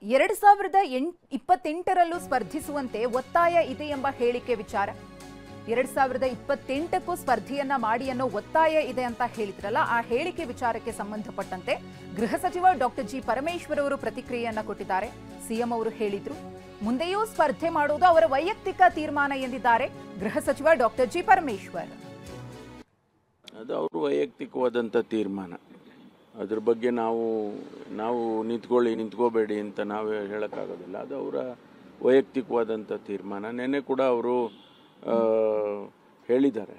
2028ರಲ್ಲೂ ಸ್ಪರ್ಧಿಸುವಂತೆ ಒತ್ತಾಯ ಇದೆ ಎಂಬ ಹೇಳಿಕೆ ವಿಚಾರ 2028ಕ್ಕೂ ಸ್ಪರ್ಧೆಯನ್ನ ಮಾಡಿ ಅನ್ನೋ ಒತ್ತಾಯ ಇದೆ ಅಂತ ಹೇಳಿದ್ರಲ್ಲ, ಆ ಹೇಳಿಕೆ ವಿಚಾರಕ್ಕೆ ಸಂಬಂಧಪಟ್ಟಂತೆ ಗೃಹ ಸಚಿವ ಡಾಕ್ಟರ್ ಜಿ ಪರಮೇಶ್ವರ್ ಅವರು ಪ್ರತಿಕ್ರಿಯೆಯನ್ನ ಕೊಟ್ಟಿದ್ದಾರೆ. ಸಿಎಂ ಅವರು ಹೇಳಿದ್ರು, ಮುಂದೆಯೂ ಸ್ಪರ್ಧೆ ಮಾಡುವುದು ಅವರ ವೈಯಕ್ತಿಕ ತೀರ್ಮಾನ ಎಂದಿದ್ದಾರೆ ಗೃಹ ಸಚಿವ ಡಾಕ್ಟರ್ ಜಿ ಪರಮೇಶ್ವರ್. ಅದು ಅವರ ವೈಯಕ್ತಿಕವಾದಂಥ ತೀರ್ಮಾನ. ಅದ್ರ ಬಗ್ಗೆ ನಾವು ನಿಂತ್ಕೋಬೇಡಿ ಅಂತ ನಾವು ಹೇಳೋಕ್ಕಾಗೋದಿಲ್ಲ. ಅದು ಅವರ ವೈಯಕ್ತಿಕವಾದಂಥ ತೀರ್ಮಾನ. ನೆನ್ನೆ ಕೂಡ ಅವರು ಹೇಳಿದ್ದಾರೆ,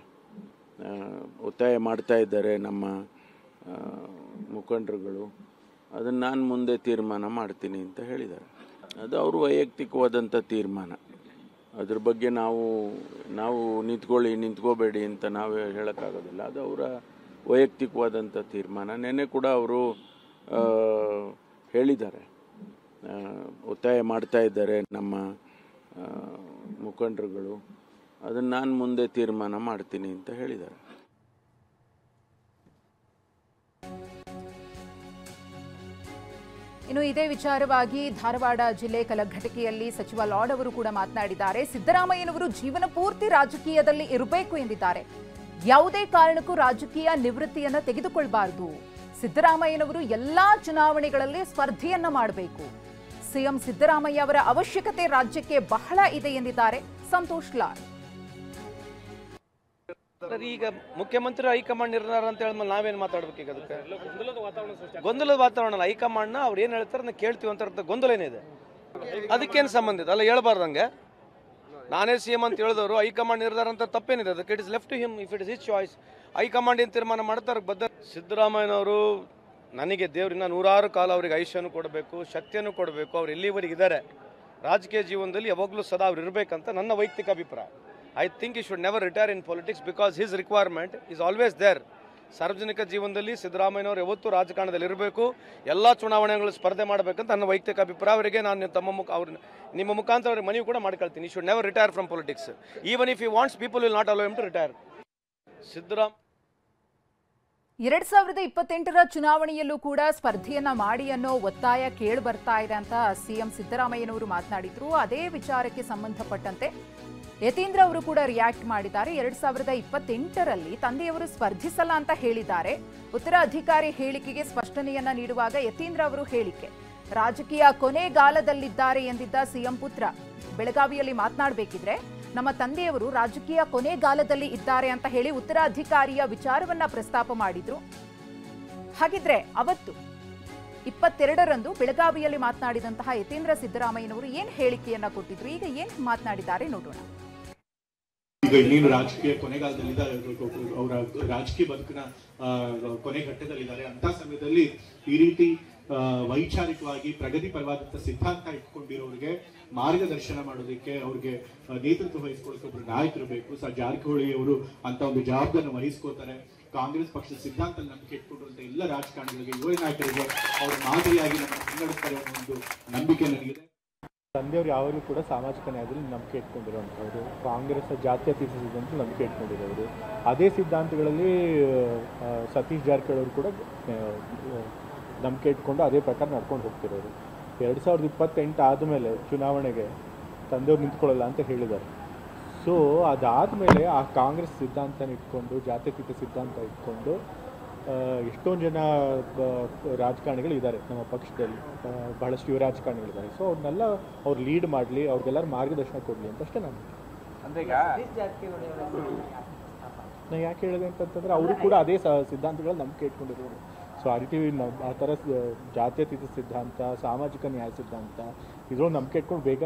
ಒತ್ತಾಯ ಮಾಡ್ತಾ ಇದ್ದಾರೆ ನಮ್ಮ ಮುಖಂಡರುಗಳು, ಅದನ್ನು ನಾನು ಮುಂದೆ ತೀರ್ಮಾನ ಮಾಡ್ತೀನಿ ಅಂತ ಹೇಳಿದ್ದಾರೆ. ಅದು ಅವ್ರ ವೈಯಕ್ತಿಕವಾದಂಥ ತೀರ್ಮಾನ. ಅದ್ರ ಬಗ್ಗೆ ನಾವು ನಿಂತ್ಕೋಬೇಡಿ ಅಂತ ನಾವು ಹೇಳೋಕ್ಕಾಗೋದಿಲ್ಲ. ಅದು ಅವರ ವೈಯಕ್ತಿಕವಾದಂಥ ತೀರ್ಮಾನ. ನೆನ್ನೆ ಕೂಡ ಅವರು ಹೇಳಿದ್ದಾರೆ, ಒತ್ತಾಯ ಮಾಡ್ತಾ ಇದ್ದಾರೆ ನಮ್ಮ ಮುಖಂಡರುಗಳು, ಅದನ್ನು ನಾನು ಮುಂದೆ ತೀರ್ಮಾನ ಮಾಡ್ತೀನಿ ಅಂತ ಹೇಳಿದ್ದಾರೆ. ಇನ್ನು ಇದೇ ವಿಚಾರವಾಗಿ ಧಾರವಾಡ ಜಿಲ್ಲೆ ಕಲಘಟಕಿಯಲ್ಲಿ ಸಚಿವ ಲಾಡ್ ಅವರು ಕೂಡ ಮಾತನಾಡಿದ್ದಾರೆ. ಸಿದ್ದರಾಮಯ್ಯನವರು ಜೀವನ ಪೂರ್ತಿ ರಾಜಕೀಯದಲ್ಲಿ ಇರಬೇಕು ಎಂದಿದ್ದಾರೆ. ಯಾವುದೇ ಕಾರಣಕ್ಕೂ ರಾಜಕೀಯ ನಿವೃತ್ತಿಯನ್ನ ತೆಗೆದುಕೊಳ್ಳಬಾರದು. ಸಿದ್ದರಾಮಯ್ಯನವರು ಎಲ್ಲಾ ಚುನಾವಣೆಗಳಲ್ಲಿ ಸ್ಪರ್ಧೆಯನ್ನ ಮಾಡಬೇಕು. ಸಿಎಂ ಸಿದ್ದರಾಮಯ್ಯ ಅವರ ಅವಶ್ಯಕತೆ ರಾಜ್ಯಕ್ಕೆ ಬಹಳ ಇದೆ ಎಂದಿದ್ದಾರೆ ಸಂತೋಷ್ ಲಾಡ್. ಈಗ ಮುಖ್ಯಮಂತ್ರಿ ಹೈಕಮಾಂಡ್ ನಿರ್ಧಾರ ಅಂತ ಹೇಳಿದ್ಮೇಲೆ ನಾವೇನು ಮಾತಾಡ್ಬೇಕು? ಈಗ ಅದಕ್ಕೆ ಗೊಂದಲದ ವಾತಾವರಣ. ಹೈಕಮಾಂಡ್ನ ಅವ್ರು ಏನು ಹೇಳ್ತಾರೆ ನಾವು ಕೇಳ್ತೀವಿ ಅಂತ ಗೊಂದಲ ಏನಿದೆ, ಅದಕ್ಕೇನು ಸಂಬಂಧ ಇದೆ? ಅಲ್ಲ, ಹೇಳ್ಬಾರ್ದಂಗೆ. ನಾನೇ ಸಿಎಂ ಅಂತ ಹೇಳಿದವರು ಹೈಕಮಾಂಡ್ ನಿರ್ಧಾರ ಅಂತ ತಪ್ಪೇನಿದೆ? ಅದಕ್ಕೆ it is left to him. If it is his choice, high command ಏನು ತೀರ್ಮಾನ ಮಾಡ್ತಾರೆ ಬದ್ಧ. ಸಿದ್ದರಾಮಯ್ಯನವರು ನನಗೆ ದೇವರಿನ 100 ಕಾಲ ಅವ್ರಿಗೆ ಆಯುಷ್ಯನೂ ಕೊಡಬೇಕು, ಶಕ್ತಿಯನ್ನು ಕೊಡಬೇಕು. ಅವ್ರು ಎಲ್ಲಿವರೆಗೆ ಇದ್ದಾರೆ ರಾಜಕೀಯ ಜೀವನದಲ್ಲಿ ಯಾವಾಗಲೂ ಸದಾ ಅವ್ರು ಇರಬೇಕಂತ ನನ್ನ ವೈಯಕ್ತಿಕ ಅಭಿಪ್ರಾಯ. I think he should never retire in politics because his requirement is always there. ಸಾರ್ವಜನಿಕ ಜೀವನದಲ್ಲಿ ಸಿದ್ದರಾಮಯ್ಯನವರು ಯಾವತ್ತೂ ರಾಜಕಾರಣದಲ್ಲಿ ಇರಬೇಕು, ಎಲ್ಲ ಚುನಾವಣೆಗಳು ಸ್ಪರ್ಧೆ ಮಾಡಬೇಕಂತ ನನ್ನ ವೈಯಕ್ತಿಕ ಅಭಿಪ್ರಾಯ. ಅವರಿಗೆ ನಾನು ನಿಮ್ಮ ಮುಖಾಂತರ ಅವ್ರಿಗೆ ಮನವಿ ಕೂಡ ಮಾಡ್ಕೊಳ್ತೀನಿ. he should never retire from politics. Even if he wants, people will not allow him to retire. 2028ರ ಚುನಾವಣೆಯಲ್ಲೂ ಕೂಡ ಸ್ಪರ್ಧೆಯನ್ನ ಮಾಡಿ ಅನ್ನೋ ಒತ್ತಾಯ ಕೇಳಿ ಬರ್ತಾ ಇದೆ ಅಂತ ಸಿಎಂ ಸಿದ್ದರಾಮಯ್ಯನವರು ಮಾತನಾಡಿದ್ರು. ಅದೇ ವಿಚಾರಕ್ಕೆ ಸಂಬಂಧಪಟ್ಟಂತೆ ಯತೀಂದ್ರ ಅವರು ಕೂಡ ರಿಯಾಕ್ಟ್ ಮಾಡಿದ್ದಾರೆ. 2028ರಲ್ಲಿ ತಂದೆಯವರು ಸ್ಪರ್ಧಿಸಲ್ಲ ಅಂತ ಹೇಳಿದ್ದಾರೆ. ಉತ್ತರಾಧಿಕಾರಿ ಹೇಳಿಕೆಗೆ ಸ್ಪಷ್ಟನೆಯನ್ನ ನೀಡುವಾಗ ಯತೀಂದ್ರ ಅವರು ಹೇಳಿಕೆ, ರಾಜಕೀಯ ಕೊನೆಗಾಲದಲ್ಲಿದ್ದಾರೆ ಎಂದಿದ್ದ ಸಿಎಂ ಪುತ್ರ ಬೆಳಗಾವಿಯಲ್ಲಿ ಮಾತನಾಡಬೇಕಿದ್ರೆ ನಮ್ಮ ತಂದೆಯವರು ರಾಜಕೀಯ ಕೊನೆಗಾಲದಲ್ಲಿ ಇದ್ದಾರೆ ಅಂತ ಹೇಳಿ ಉತ್ತರಾಧಿಕಾರಿಯ ವಿಚಾರವನ್ನ ಪ್ರಸ್ತಾಪ ಮಾಡಿದ್ರು. ಹಾಗಿದ್ರೆ ಅವತ್ತು 22ರಂದು ಬೆಳಗಾವಿಯಲ್ಲಿ ಮಾತನಾಡಿದಂತಹ ಯತೀಂದ್ರ ಸಿದ್ದರಾಮಯ್ಯನವರು ಏನ್ ಹೇಳಿಕೆಯನ್ನ ಕೊಟ್ಟಿದ್ರು, ಈಗ ಏನ್ ಮಾತನಾಡಿದ್ದಾರೆ ನೋಡೋಣ. ಈಗ ಇನ್ನೇನು ರಾಜಕೀಯ ಕೊನೆಗಾಲದಲ್ಲಿದ್ದಾರೆ, ಅವರ ರಾಜಕೀಯ ಬದುಕಿನ ಕೊನೆ ಘಟ್ಟದಲ್ಲಿದ್ದಾರೆ. ಅಂತ ಸಮಯದಲ್ಲಿ ಈ ರೀತಿ ವೈಚಾರಿಕವಾಗಿ ಪ್ರಗತಿಪರವಾದಂಥ ಸಿದ್ಧಾಂತ ಇಟ್ಕೊಂಡಿರೋರಿಗೆ ಮಾರ್ಗದರ್ಶನ ಮಾಡೋದಕ್ಕೆ, ಅವ್ರಿಗೆ ನೇತೃತ್ವ ವಹಿಸ್ಕೊಳ್ಳೋಕೆ ಒಬ್ರು ನಾಯಕರು ಬೇಕು. ಜಾರಕಿಹೊಳಿ ಅವರು ಅಂತ ಒಂದು ಜವಾಬ್ದಾರಿಯನ್ನು ವಹಿಸ್ಕೋತಾರೆ. ಕಾಂಗ್ರೆಸ್ ಪಕ್ಷದ ಸಿದ್ಧಾಂತ ನಂಬಿಕೆ ಇಟ್ಕೊಂಡಿರುವಂಥ ಎಲ್ಲ ರಾಜಕಾರಣಿಗಳಿಗೆ, ಯುವ ನಾಯಕರಿಗೆ ಅವರು ಮಾದರಿಯಾಗಿ ನಮ್ಮ ಮುನ್ನಡೆಸ್ತಾರೆ ಅನ್ನೋ ಒಂದು ನಂಬಿಕೆ ನನಗಿದೆ. ತಂದೆಯವರು ಯಾವಾಗಲೂ ಕೂಡ ಸಾಮಾಜಿಕ ನ್ಯಾಯದಲ್ಲಿ ನಂಬಿಕೆ ಇಟ್ಕೊಂಡಿರುವಂಥವ್ರು, ಕಾಂಗ್ರೆಸ್ ಜಾತ್ಯತೀತ ಸಿದ್ಧಾಂತ ನಂಬಿಕೆ ಇಟ್ಕೊಂಡಿರೋರು. ಅದೇ ಸಿದ್ಧಾಂತಗಳಲ್ಲಿ ಸತೀಶ್ ಜಾರಕಿಹೊಳಿ ಅವರು ಕೂಡ ನಂಬಿಕೆ ಇಟ್ಕೊಂಡು ಅದೇ ಪ್ರಕಾರ ನಡ್ಕೊಂಡು ಹೋಗ್ತಿರೋರು. 2028 ಆದಮೇಲೆ ಚುನಾವಣೆಗೆ ತಂದೆಯವ್ರು ನಿಂತ್ಕೊಳ್ಳಲ್ಲ ಅಂತ ಹೇಳಿದ್ದಾರೆ. ಸೊ ಅದಾದಮೇಲೆ ಆ ಕಾಂಗ್ರೆಸ್ ಸಿದ್ಧಾಂತನ ಇಟ್ಕೊಂಡು, ಜಾತ್ಯತೀತ ಸಿದ್ಧಾಂತ ಇಟ್ಕೊಂಡು ಎಷ್ಟೊಂದು ಜನ ರಾಜಕಾರಣಿಗಳು ಇದ್ದಾರೆ ನಮ್ಮ ಪಕ್ಷದಲ್ಲಿ, ಬಹಳಷ್ಟು ಯುವ ರಾಜಕಾರಣಿಗಳಿದ್ದಾರೆ. ಸೊ ಅವ್ರನ್ನೆಲ್ಲ ಅವ್ರು ಲೀಡ್ ಮಾಡಲಿ, ಅವ್ರಿಗೆಲ್ಲರೂ ಮಾರ್ಗದರ್ಶನ ಕೊಡಲಿ ಅಂತಷ್ಟೇ ನಾನು ಯಾಕೆ ಹೇಳಿದೆ ಅಂತಂತಂದರೆ ಅವರು ಕೂಡ ಅದೇ ಸಿದ್ಧಾಂತಗಳು ನಂಬಿಕೆ ಇಟ್ಕೊಂಡಿರೋರು. ಸೊ ಆ ರೀತಿ ಆ ಥರ ಜಾತ್ಯತೀತ ಸಿದ್ಧಾಂತ, ಸಾಮಾಜಿಕ ನ್ಯಾಯ ಸಿದ್ಧಾಂತ ಇದ್ರೊಳಗೆ ನಂಬಿಕೆ ಇಟ್ಕೊಂಡು ಬೇಗ